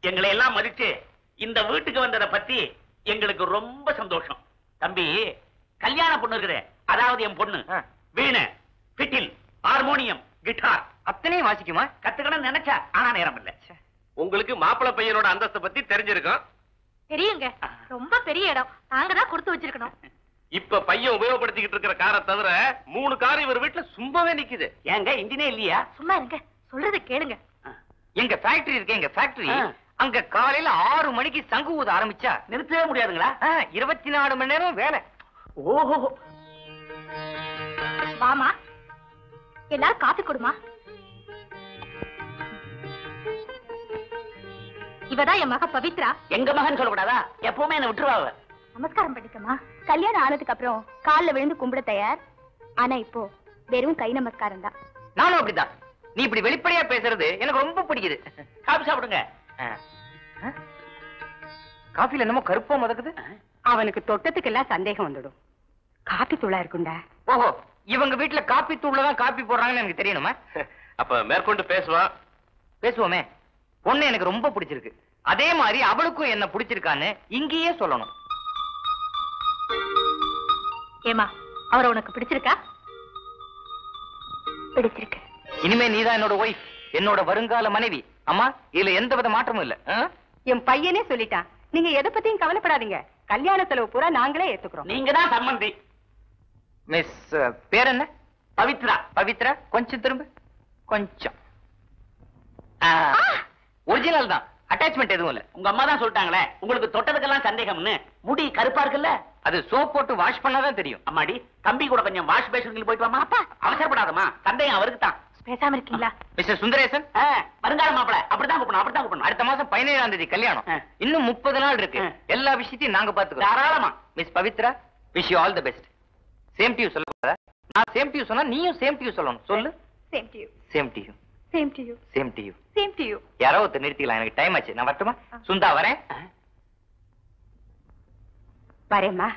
எங்களை எல்லாம் மதிச்சு இந்த வீட்டுக்கு வந்ததை பத்தி எங்களுக்கு ரொம்ப சந்தோஷம். தம்பி, கல்யாண பொண்ணு இருக்குதே, அதாவது என் பொண்ணு வீணை, பிட்டில், ஹார்மோனியம், கிட்டார் அத்தனையும் வாசிக்குமா? கத்துக்கணும்னு நினைச்சா, ஆனா நேரம் இல்ல. உங்களுக்கு மாப்பிள்ளை பையனோட அந்தஸ்தை பத்தி தெரிஞ்சிருக்கும். தெரியுங்க, ரொம்ப பெரிய இடம், நாங்க தான் கொடுத்து வச்சிருக்கணும். இப்ப பையன் உபயோகப்படுத்திக்கிட்டு இருக்கிற காரை தவிர 3 கார் இவர் வீட்டுல சும்மாவே நிக்குது. ஏங்க இன்ஜினே இல்லையா? சும்மா இருங்க, சொல்றத கேளுங்க. எங்க ஃபேக்டரி இருக்கு, எங்க ஃபேக்டரி அங்க காலையில 6 மணிக்கு சங்கு ஊத ஆரம்பிச்சா நிறுத்தவே முடியாதுங்களா? 24 மணி நேரம் வேலை. ஓஹோ, வாமா, எல்லாரும் காப்பி கொடுமா. இவதான் என் மக பவித்ரா. எங்க மகன் சொல்லக்கூடாதா? எப்பவுமே என்ன விட்டுருவாங்க. நமஸ்காரம் பண்ணிக்கமா. கல்யாணம் ஆனதுக்கு அப்புறம் கால்ல விழுந்து கும்பிட தயார். ஆனா இப்போ வெறும் கை நமஸ்காரம் தான். நானும் அப்படிதான். நீ இப்படி வெளிப்படையா பேசுறது எனக்கு ரொம்ப பிடிக்குது. காபி சாப்பிடுங்க. காபில என்னமோ கருப்பா மதக்குது. அவனுக்கு தொட்டத்துக்கு எல்லாம் சந்தேகம் வந்துடும். காப்பி தூளா இருக்குண்டா. ஓஹோ, இவங்க வீட்டுல காப்பி தூள்லதான் காப்பி போடுறாங்கன்னு எனக்கு தெரியணுமா? அப்ப மேற்கொண்டு பேசுவான். பேசுவோமே. பொண்ணு எனக்கு ரொம்ப பிடிச்சிருக்கு. அதே மாதிரி அவளுக்கும் என்ன பிடிச்சிருக்கான்னு இங்கேயே சொல்லணும். ஏமா, அவரை உனக்கு பிடிச்சிருக்கா? பிடிச்சிருக்கு. இனிமே நீதான் என்னோட ஒய்ஃப், என்னோட வருங்கால மனைவி. அம்மா, இதுல எந்த வித மாற்றமும் இல்ல. என் பையனே சொல்லிட்டான். நீங்க எதை பத்தியும் கவலைப்படாதீங்க. கல்யாண செலவு பூரா நாங்களே ஏத்துக்கிறோம். நீங்க தான் சம்மந்தி. மிஸ் பேர் என்ன? பவித்ரா. பவித்ரா, கொஞ்சம் திரும்ப. கொஞ்சம் ஒரிஜினல் தான், அட்டாச்மெண்ட் எதுவும் இல்ல. உங்க அம்மா தான் சொல்லிட்டாங்களே, உங்களுக்கு தொட்டதுக்கெல்லாம் சந்தேகம்னு. முடி கருப்பா இருக்குல்ல, அது சோப் போட்டு வாஷ் பண்ணாதான் தெரியும். அம்மாடி, தம்பி கூட கொஞ்சம் வாஷ் பேஷனுக்கு போயிட்டு வாமா. அப்பா அவசரப்படாதமா, சந்தேகம் அவருக்கு தான். பேசாம இருக்கீங்களா? மிஸ்டர் சுந்தரேசன், வருங்கால மாப்பிள அப்படிதான் கூப்பிடணும், அப்படிதான் கூப்பிடணும். அடுத்த மாசம் 17ஆம் தேதி கல்யாணம். இன்னும் 30 நாள் இருக்கு. எல்லா விஷயத்தையும் நாங்க பாத்துக்கிறோம். தாராளமா. Miss Pavithra, wish you all the best. Same to you சொல்ல. நான் சேம் டு யூ சொன்னா நீயும் சேம் டு யூ சொல்லணும். சொல்லு. Same to you. Same to you. Same to you. Same to you. Same to you. யாரோ ஒருத்தர் நிறுத்திக்கலாம், எனக்கு டைம் ஆச்சு. நான் வரட்டுமா? சுந்தா வரேன். வரேம்மா.